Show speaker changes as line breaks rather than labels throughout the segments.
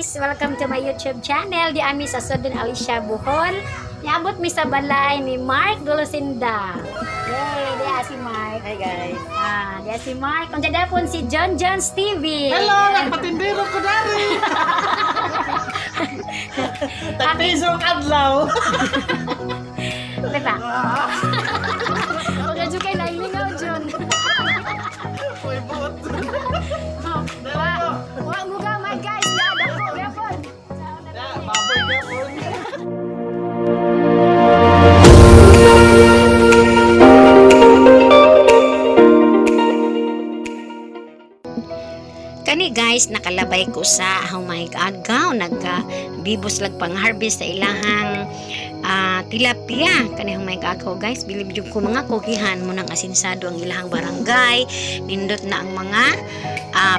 guys! Welcome to my YouTube channel. Di ami sa Sudon Alicia Bohol. Niabot mi sa balay ni Mark Golosinda. Yay! Diya si Mark.
Hi guys.
Diya si Mark. Kung dyan po si John John's TV.
Hello! Nagpatindero ko dari! Tagpisong adlaw!
Diba? Huwag na dyan kayo nailingaw, John.
Uy, buot!
Huwag mo gamay, guys. Dada po, gapon.
Baboy ka po!
Kani guys, nakalabay ko sa agaw nagka-bibos lag pang-harvest sa ilahang tilapia. Kani agaw guys, bilib jud ko mga kugihan mo ng asinsado ang ilahang barangay. Nindot na ang mga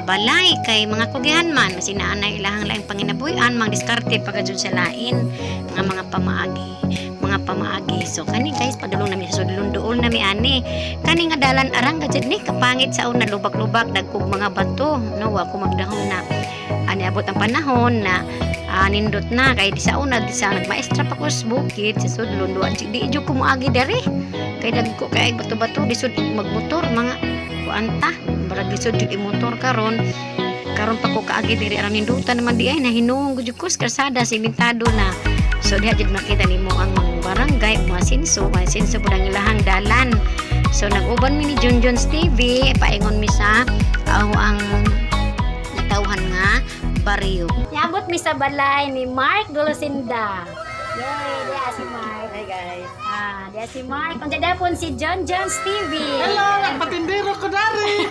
balay kay mga kugihan man masinaan na ilahang laing panginabuyan, mang diskarte pagajud sa lain mga pamaagi. So kani guys, padulong nami sa sudlon duol nami ani. Kani nga dalan arang gajud ni kapangit sa una lubak-lubak dagkog mga bato. No, wa ko magdahon na ani abot ang panahon na nindot na kay di sa una di sa nagmaestra pa ko sa bukid sa sudlon duwa di jud ko moagi dere. Kay dagko kay bato-bato disud magmotor mga kuanta. Barag disud jud motor karon pa ko kaagi diri arang nindutan naman di ay nahinuong gud ko sa kalsada simentado na. So diha jud makita nimo ang mga barangay, mga sinso po ang ilahang dalan. So nag-uban mi ni John John's TV, paingon mi sa ang natawhan nga baryo. Niabot mi sa balay ni Mark Golosinda. Yay, diya si Mark.
Hi guys.
Diya si Mark. Kung dyan po si John John's TV.
Hello! Nagpatindero ko dari!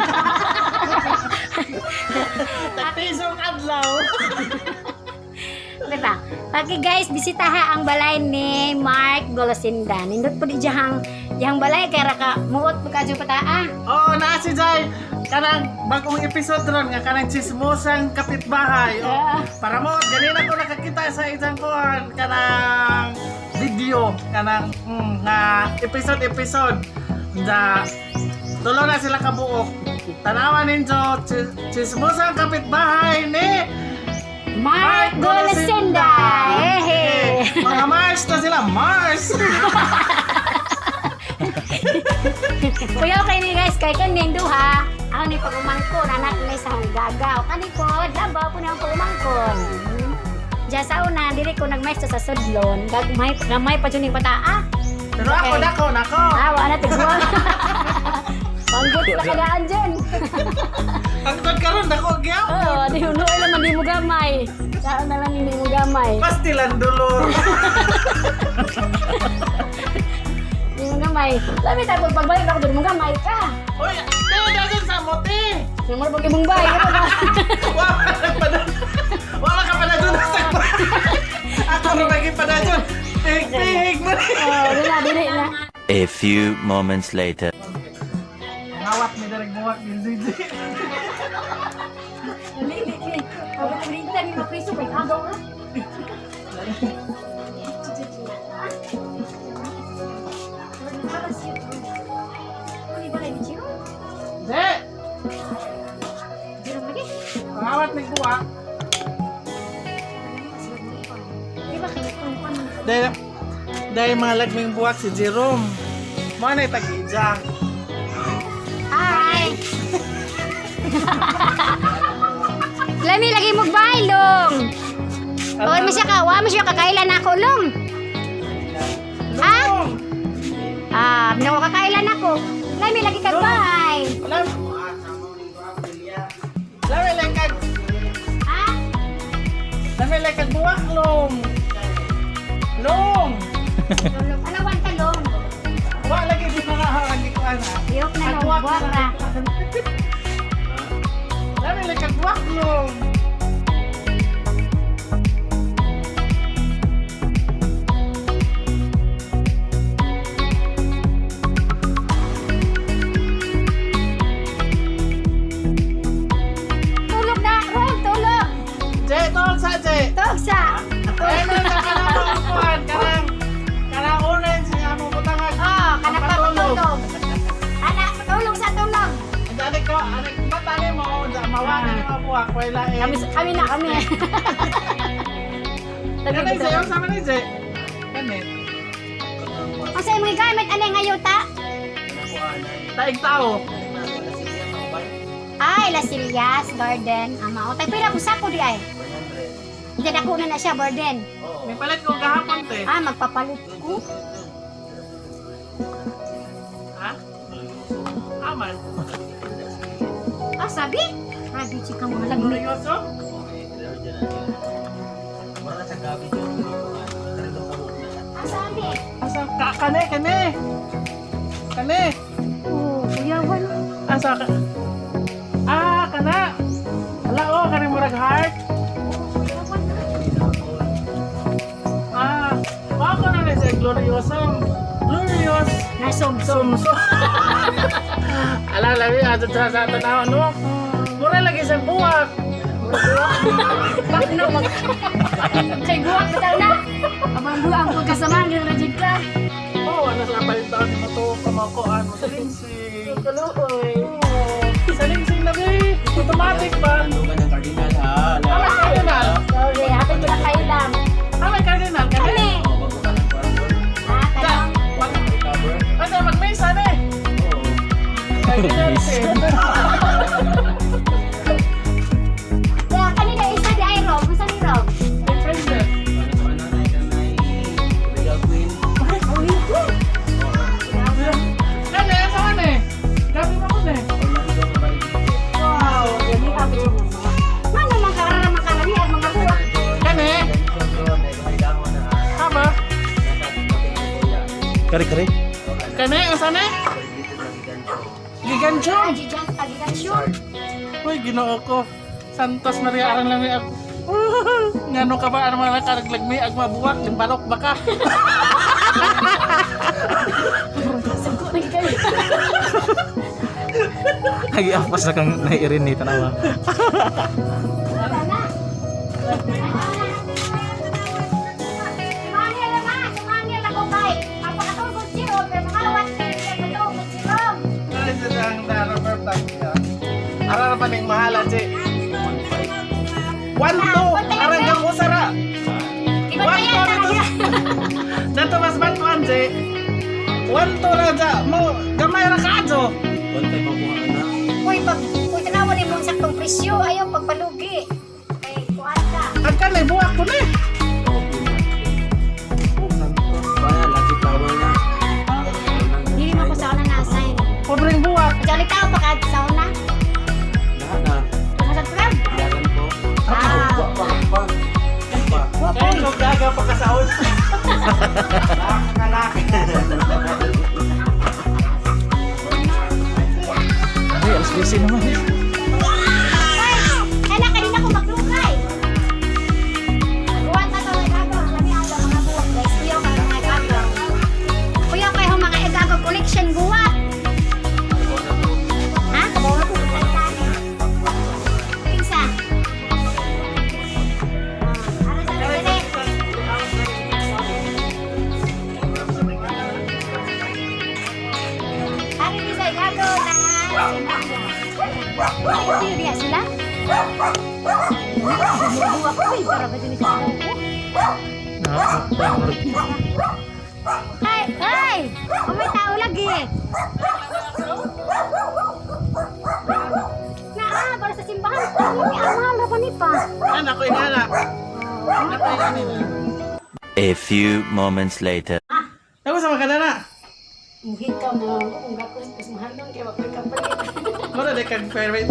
Tagpisong adlaw!
Diba? Pagi guys, bisitaha ang balay ni Mark Golosinda. Nindot po di diyang balay kaya ka muot po ka dyan pataa.
Oo, naa si Jai! Kanang bagong episode ron nga kanang chismosang kapitbahay. Para mo, ganina ko nakakita sa isang kuhan kanang video kanang nga episode na tulo na sila kabuok. Tanawan ninyo chismosang kapitbahay ni
Mark Golosinda! Hehe!
Mga Mars na sila, Mars!
Kuya okay ni guys, kay kaning duha. Ako ni pagumangkon, anak ni sa gagaw. Kani po, labaw po niyang pagumangkon. Diya sa una, diri ko nagmaestro sa sudlon. Gamay pa dyan yung pataa.
Pero ako, nako.
Wala na tigwa. Panggot na kadaan dyan.
Ang tod karon dako gyud.
Oo, di hunoy naman di mo gamay. Saan na lang hindi mo gamay.
Pastilan dulor.
Di mo gamay. Labi tayo pagbalik ako doon mo gamay ka.
Oy, tayo dagan sa mote.
Sumar pag ibong bay.
Wala ka pa na doon sa. Ako ro lagi pa na doon. Pihig mo.
Dili na.
A few moments later.
Ngawat mi direk buwak dili.
Dili. Pagod ang rinta ni Makriso kay agaw na.
De. Ngawat mi buwak. Dahil mga lagming buwak si Jerome. Mo na tag-ija.
Hi! Lami lagi mo bailong. Oy, wa mo siya kakailan ako long. Ha? Binawa kakailan ako. Lami lagi kag bay.
Lami lang kag buwak long.
Alawan ka long.
Wa lagi di lagi ko ana.
Iyok na long buwak na.
Lami lang kag buwak long.
Tulog na, Ron, tulog.
Togsa.
Tugsa.
Kanang orange nga mo butangan.
Kana pa matulog. Anak, tulog sa tulog.
Dali ko, anak batali mo, mawanan yung mga buwak, wala eh.
Kami na.
Kanay sa'yo, sama ni Jay. Kanay.
Asa imong gamit ani ngayon ta?
Taig tao.
Ay, Las Sillas Garden. Ama, o tay pila ko sako di ay. Hindi dako na siya burden.
May palit ko kahapon, te.
Ah, magpapalit ko.
Ha? Aman.
Ah, sabi? Grabe chika mga lagmi.
Seryoso?
Ah, sabi?
Asa ka kane kane. Kane.
Oh, kuyawan.
Asa ka? Ah, kana. Ala oh, kani murag heart. Ah, baka na ni sa glorioso. Glorious.
Nasomsom.
Ala lagi ato sa tanaw no. Mura lagi sa buwak.
Bakit na mag... Kay guwak betal na. Abang buang ko kasama ng rajid ka.
Oh, ano sa palitan mo to pamakuan mo sa lingsing.
Kaluoy.
Sa lingsing na be. Automatic ba?
Cardinal ha.
Tama cardinal.
Okay, hapit ko na kayo lang.
Tama cardinal. Kani.
Kani? Ah,
Da.
kanang...
Mag. Ano magmesa na eh. Cardinal eh.
Kaya kanina isa di ay Rob. Masa ni Rob?
President.
Uy, ko.
Kani, sama na eh. Gabi mo ko na eh.
Wow, dali abi. Mana makarara makarani at mga buwak.
Kani. Tama.
Kari-kari.
Kani, asa na? Giganchong.
Ajijan, agigasyon.
Uy, ginoo ko. Santos Maria aran lang ni ako. Ngano ka ba ang mga nakaraglag ag mabuwak yung balok baka.
Sagot na kayo.
Lagi apas na kang naiirin ni tanawa.
Wala na. Sumangil naman, sumangil ako kay. Papakatugod si Rob, pero makawat siya matugod si Rob.
Kaya sa ang naraper niya. Aran pa ning mahala si. 1-2 aran gang usara.
Iba na yan talaga.
Dato mas batuan si. 1-2 raja mo gamay ra kaadto.
Uy, tanawan ni mo saktong presyo. Ayaw pagpalugi. Ay, kuhan ka.
Ang kanay buwak ko ni.
Hindi mo ko sa una na-assign.
Pobreng buwak.
Jolly tao pa ka sa una. Nasad ka? Ah.
Kaya ko gaga pa kasaon. Nakakalaki.
Ay, alas 10 naman.
Kaya kanina ko maglukay. Buwan na to ay gagawin. Kami ang mga buwan guys. Kuyaw kayo mga gagawin. Kuyaw kayo mga egagaw collection buwan. Ha? Kabawa ko sa tani. Pinsa. Ano sa dali? Hari ni sa egagaw na. Hindi dia sila. Buwa ko eh, para ba din sa Hey, hey! Oh, may tao lagi. Para sa simbahan. May amal na pa ni pa.
Ano ko inana. Ano ko inana.
A few moments later.
Ako sa makadana.
Muhit ka mo. Kung gapos, mas mahal lang kaya wapay ka palit.
Mura de kag favorite.